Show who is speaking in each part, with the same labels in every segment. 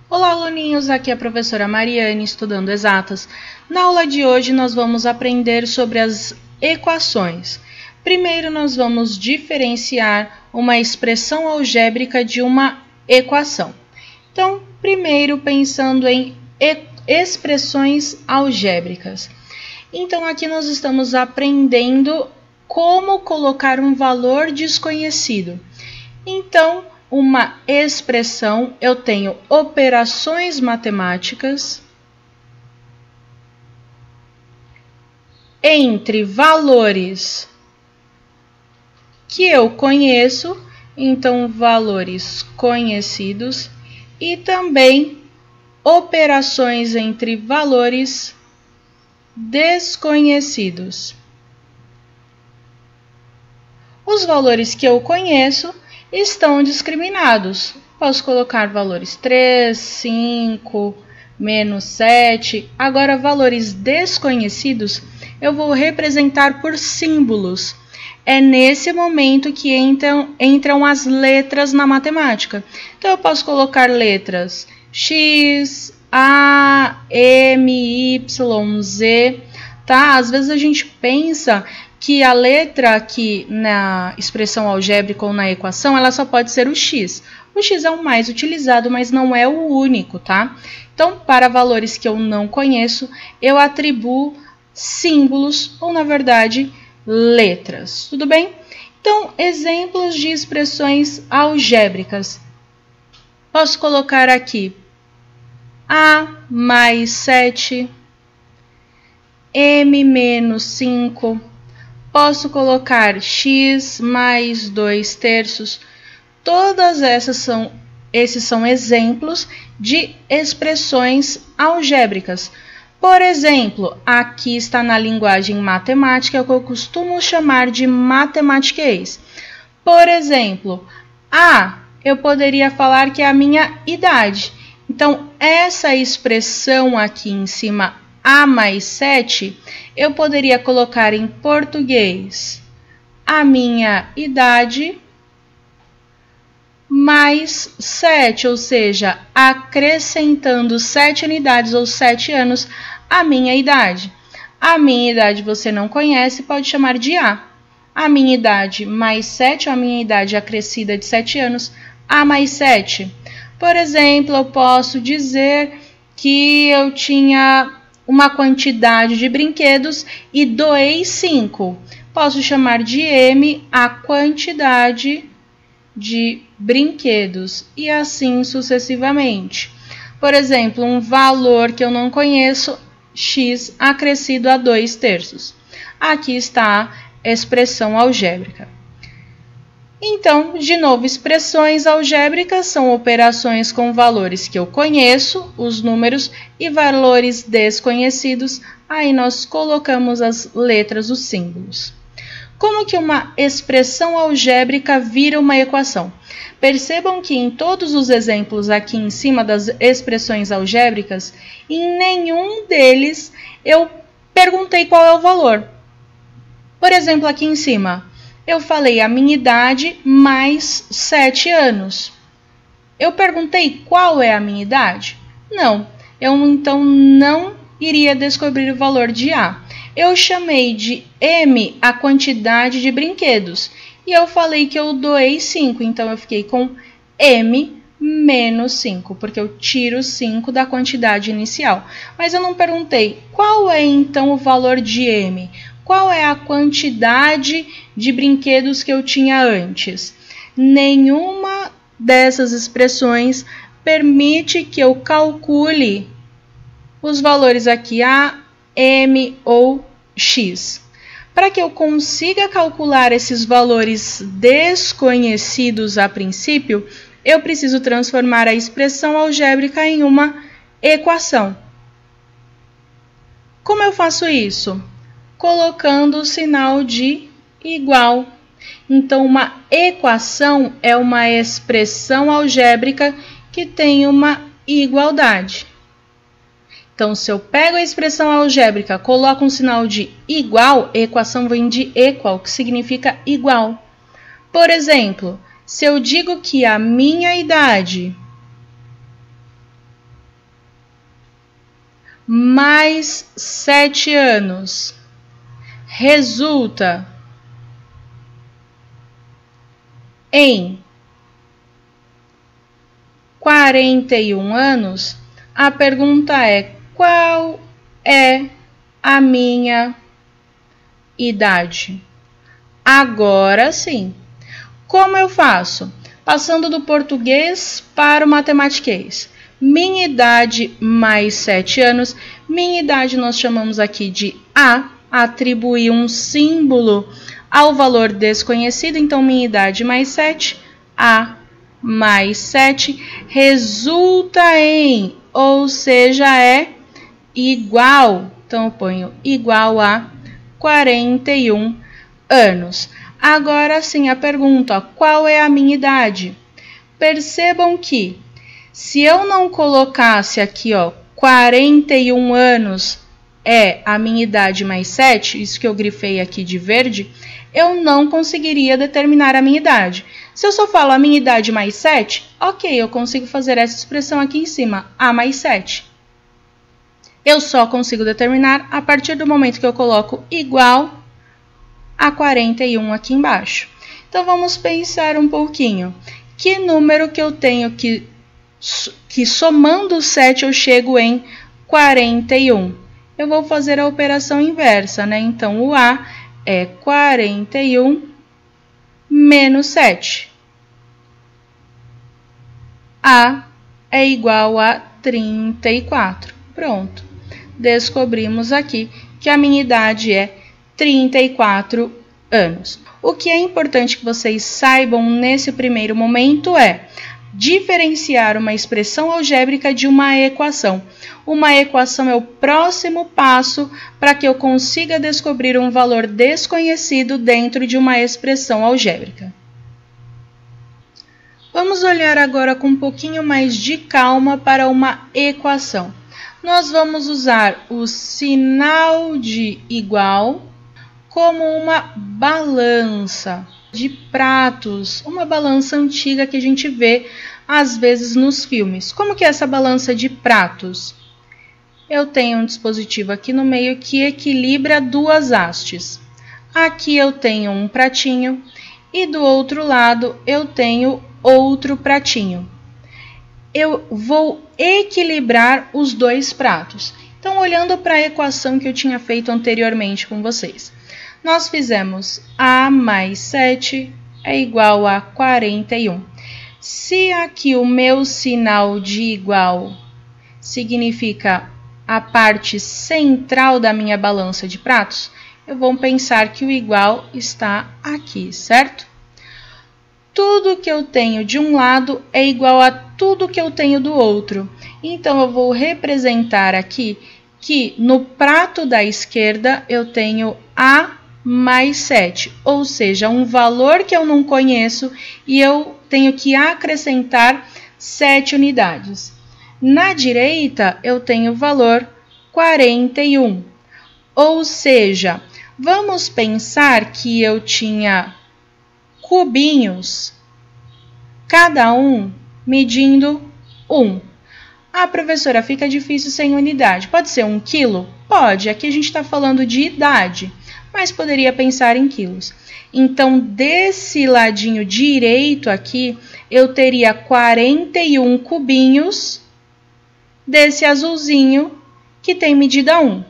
Speaker 1: Olá, aluninhos! Aqui é a professora Mariane, estudando exatas. Na aula de hoje, nós vamos aprender sobre as equações. Primeiro, nós vamos diferenciar uma expressão algébrica de uma equação. Então, primeiro, pensando em expressões algébricas. Então, aqui nós estamos aprendendo como colocar um valor desconhecido. Então, uma expressão, eu tenho operações matemáticas entre valores que eu conheço, então valores conhecidos, e também operações entre valores desconhecidos. Os valores que eu conheço estão discriminados. Posso colocar valores 3, 5, menos 7. Agora, valores desconhecidos, eu vou representar por símbolos. É nesse momento que entram as letras na matemática. Então, eu posso colocar letras X, A, M, Y, Z. Tá? Às vezes a gente pensa que a letra aqui na expressão algébrica ou na equação, ela só pode ser o x. O x é o mais utilizado, mas não é o único, tá? Então, para valores que eu não conheço, eu atribuo símbolos, ou na verdade, letras. Tudo bem? Então, exemplos de expressões algébricas. Posso colocar aqui A mais 7, M menos 5, posso colocar x mais 2/3. Todas esses são exemplos de expressões algébricas. Por exemplo, aqui está na linguagem matemática que eu costumo chamar de matematiquês. Por exemplo, A, eu poderia falar que é a minha idade. Então, essa expressão aqui em cima, A mais 7, eu poderia colocar em português a minha idade mais 7, ou seja, acrescentando 7 unidades ou 7 anos à minha idade. A minha idade você não conhece, pode chamar de A. A minha idade mais 7, ou a minha idade acrescida de 7 anos, A mais 7. Por exemplo, eu posso dizer que eu tinha uma quantidade de brinquedos e doei 5. Posso chamar de M a quantidade de brinquedos e assim sucessivamente. Por exemplo, um valor que eu não conheço, x acrescido a 2/3. Aqui está a expressão algébrica. Então, de novo, expressões algébricas são operações com valores que eu conheço, os números, e valores desconhecidos, aí nós colocamos as letras, os símbolos. Como que uma expressão algébrica vira uma equação? Percebam que em todos os exemplos aqui em cima das expressões algébricas, em nenhum deles eu perguntei qual é o valor. Por exemplo, aqui em cima, eu falei a minha idade mais 7 anos. Eu perguntei qual é a minha idade? Não. Eu então não iria descobrir o valor de A. Eu chamei de M a quantidade de brinquedos. E eu falei que eu doei 5. Então, eu fiquei com M menos 5, porque eu tiro 5 da quantidade inicial. Mas eu não perguntei qual é então o valor de M. Qual é a quantidade de brinquedos que eu tinha antes? Nenhuma dessas expressões permite que eu calcule os valores aqui A, M ou X. Para que eu consiga calcular esses valores desconhecidos a princípio, eu preciso transformar a expressão algébrica em uma equação. Como eu faço isso? Colocando o sinal de igual. Então, uma equação é uma expressão algébrica que tem uma igualdade. Então, se eu pego a expressão algébrica, coloco um sinal de igual, a equação vem de equal, que significa igual. Por exemplo, se eu digo que a minha idade mais 7 anos resulta em 41 anos, a pergunta é: qual é a minha idade? Agora sim. Como eu faço? Passando do português para o matematiquês. Minha idade mais 7 anos. Minha idade nós chamamos aqui de A. Atribuir um símbolo ao valor desconhecido. Então, minha idade mais 7. A mais 7 resulta em, ou seja, é igual. Então, eu ponho igual a 41 anos. Agora sim, a pergunta: qual é a minha idade? Percebam que, se eu não colocasse aqui, 41 anos é a minha idade mais 7, isso que eu grifei aqui de verde, eu não conseguiria determinar a minha idade. Se eu só falo a minha idade mais 7, ok, eu consigo fazer essa expressão aqui em cima, A mais 7. Eu só consigo determinar a partir do momento que eu coloco igual a 41 aqui embaixo. Então, vamos pensar um pouquinho. Que número que eu tenho que somando 7 eu chego em 41? Eu vou fazer a operação inversa, né? Então, o A é 41 menos 7. A é igual a 34. Pronto. Descobrimos aqui que a minha idade é 34 anos. O que é importante que vocês saibam nesse primeiro momento é diferenciar uma expressão algébrica de uma equação. Uma equação é o próximo passo para que eu consiga descobrir um valor desconhecido dentro de uma expressão algébrica. Vamos olhar agora com um pouquinho mais de calma para uma equação. Nós vamos usar o sinal de igual como uma balança de pratos, uma balança antiga que a gente vê às vezes nos filmes. Como que é essa balança de pratos? Eu tenho um dispositivo aqui no meio que equilibra duas hastes. Aqui eu tenho um pratinho e do outro lado eu tenho outro pratinho. Eu vou equilibrar os dois pratos. Então, olhando para a equação que eu tinha feito anteriormente com vocês, nós fizemos A mais 7 é igual a 41. Se aqui o meu sinal de igual significa a parte central da minha balança de pratos, eu vou pensar que o igual está aqui, certo? Tudo que eu tenho de um lado é igual a tudo que eu tenho do outro. Então, eu vou representar aqui que no prato da esquerda eu tenho A mais 7, ou seja, um valor que eu não conheço e eu tenho que acrescentar 7 unidades. Na direita, eu tenho o valor 41, ou seja, vamos pensar que eu tinha cubinhos, cada um medindo 1. Ah, professora, fica difícil sem unidade. Pode ser 1 quilo? Pode, aqui a gente está falando de idade, mas poderia pensar em quilos. Então, desse ladinho direito aqui, eu teria 41 cubinhos desse azulzinho que tem medida 1.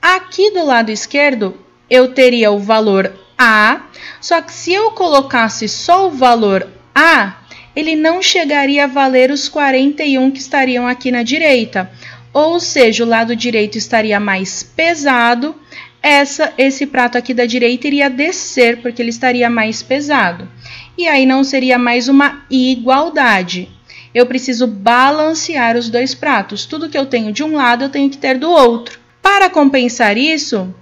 Speaker 1: Aqui do lado esquerdo, eu teria o valor A, só que se eu colocasse só o valor A, ele não chegaria a valer os 41 que estariam aqui na direita. Ou seja, o lado direito estaria mais pesado, esse prato aqui da direita iria descer, porque ele estaria mais pesado. E aí não seria mais uma igualdade. Eu preciso balancear os dois pratos. Tudo que eu tenho de um lado, eu tenho que ter do outro. Para compensar isso,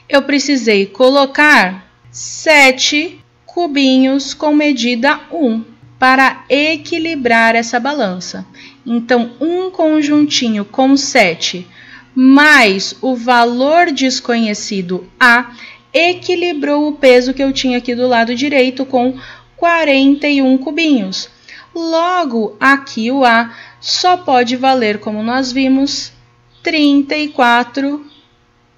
Speaker 1: eu precisei colocar 7 cubinhos com medida 1 para equilibrar essa balança. Então, um conjuntinho com 7 mais o valor desconhecido A equilibrou o peso que eu tinha aqui do lado direito com 41 cubinhos. Logo, aqui o A só pode valer, como nós vimos, 34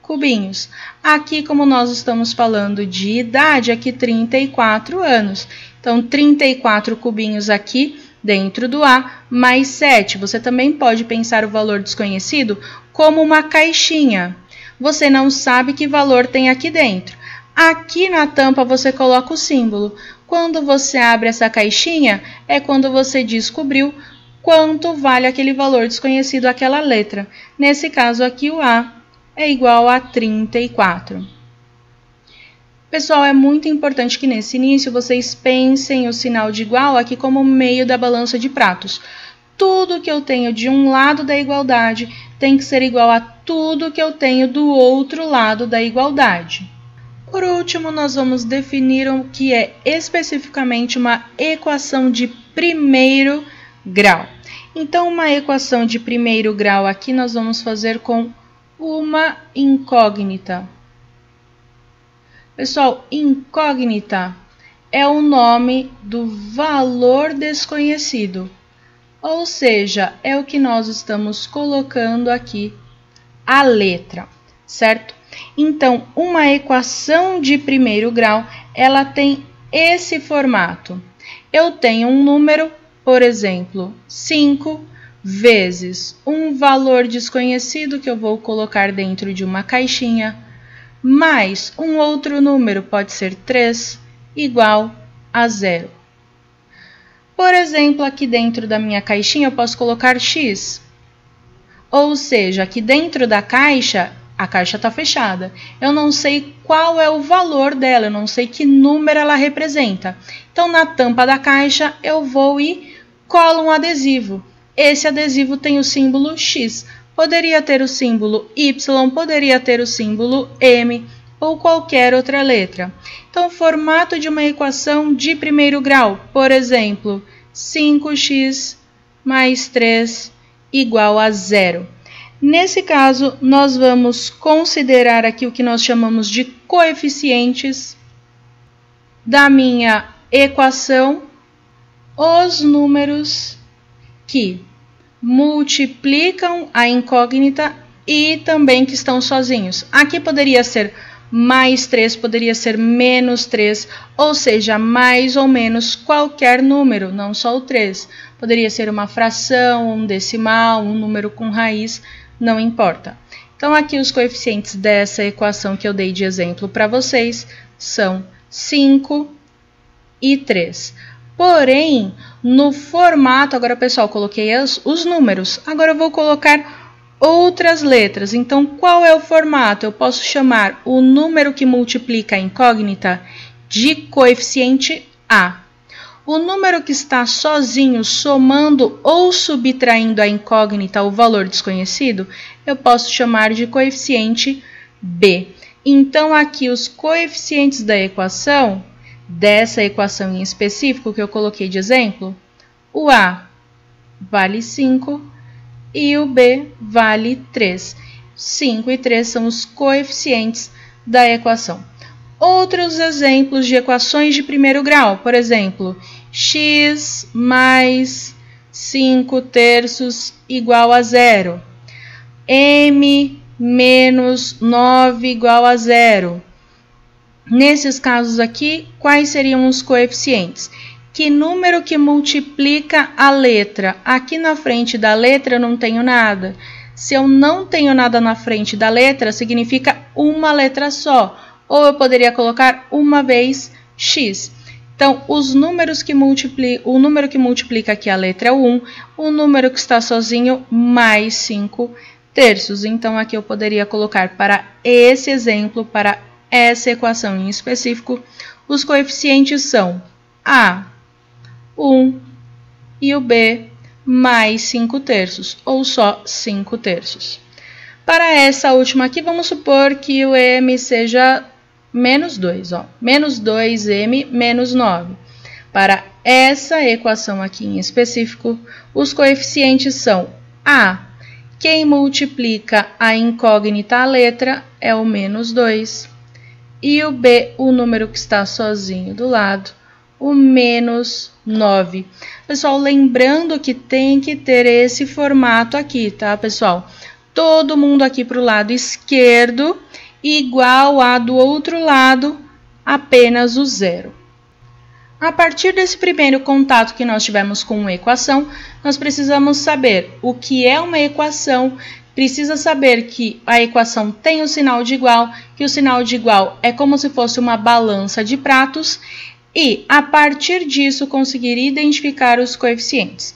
Speaker 1: cubinhos. Aqui, como nós estamos falando de idade, aqui 34 anos. Então, 34 cubinhos aqui dentro do A, mais 7. Você também pode pensar o valor desconhecido como uma caixinha. Você não sabe que valor tem aqui dentro. Aqui na tampa você coloca o símbolo. Quando você abre essa caixinha, é quando você descobriu quanto vale aquele valor desconhecido, aquela letra. Nesse caso aqui, o A é igual a 34. Pessoal, é muito importante que nesse início vocês pensem o sinal de igual aqui como meio da balança de pratos. Tudo que eu tenho de um lado da igualdade tem que ser igual a tudo que eu tenho do outro lado da igualdade. Por último, nós vamos definir o que é especificamente uma equação de primeiro grau. Então, uma equação de primeiro grau aqui nós vamos fazer com uma incógnita. Pessoal, incógnita é o nome do valor desconhecido, ou seja, é o que nós estamos colocando aqui, a letra, certo? Então, uma equação de primeiro grau, ela tem esse formato. Eu tenho um número, por exemplo, 5 vezes um valor desconhecido que eu vou colocar dentro de uma caixinha, mais um outro número, pode ser 3, igual a 0. Por exemplo, aqui dentro da minha caixinha eu posso colocar x, ou seja, aqui dentro da caixa, a caixa está fechada. Eu não sei qual é o valor dela, eu não sei que número ela representa. Então, na tampa da caixa, eu vou e colo um adesivo. Esse adesivo tem o símbolo X. Poderia ter o símbolo Y, poderia ter o símbolo M ou qualquer outra letra. Então, o formato de uma equação de primeiro grau, por exemplo, 5x mais 3 igual a 0. Nesse caso, nós vamos considerar aqui o que nós chamamos de coeficientes da minha equação, os números que multiplicam a incógnita e também que estão sozinhos. Aqui poderia ser mais 3, poderia ser menos 3, ou seja, mais ou menos qualquer número, não só o 3. Poderia ser uma fração, um decimal, um número com raiz, não importa. Então, aqui os coeficientes dessa equação que eu dei de exemplo para vocês são 5 e 3. Porém, no formato, agora pessoal, coloquei os números, agora eu vou colocar outras letras. Então, qual é o formato? Eu posso chamar o número que multiplica a incógnita de coeficiente A. O número que está sozinho, somando ou subtraindo a incógnita, o valor desconhecido, eu posso chamar de coeficiente B. Então, aqui os coeficientes da equação, dessa equação em específico que eu coloquei de exemplo, o A vale 5 e o B vale 3. 5 e 3 são os coeficientes da equação. Outros exemplos de equações de primeiro grau, por exemplo, x mais 5 terços igual a 0. M menos 9 igual a 0. Nesses casos aqui, quais seriam os coeficientes? Que número que multiplica a letra? Aqui na frente da letra eu não tenho nada. Se eu não tenho nada na frente da letra, significa uma letra só. Ou eu poderia colocar uma vez x. Então, os números que o número que multiplica aqui a letra é o 1, o número que está sozinho mais 5 terços. Então, aqui eu poderia colocar para esse exemplo, para essa equação em específico, os coeficientes são A, 1 e o B, mais 5 terços, ou só 5 terços. Para essa última aqui, vamos supor que o M seja menos 2, menos 2m menos 9. Para essa equação aqui em específico, os coeficientes são A, quem multiplica a incógnita a letra é o menos 2, e o B, o número que está sozinho do lado, o menos 9. Pessoal, lembrando que tem que ter esse formato aqui, tá, pessoal? todo mundo aqui para o lado esquerdo, igual a do outro lado, apenas o zero. A partir desse primeiro contato que nós tivemos com uma equação, nós precisamos saber o que é uma equação, precisa saber que a equação tem o sinal de igual, que o sinal de igual é como se fosse uma balança de pratos, e, a partir disso, conseguir identificar os coeficientes.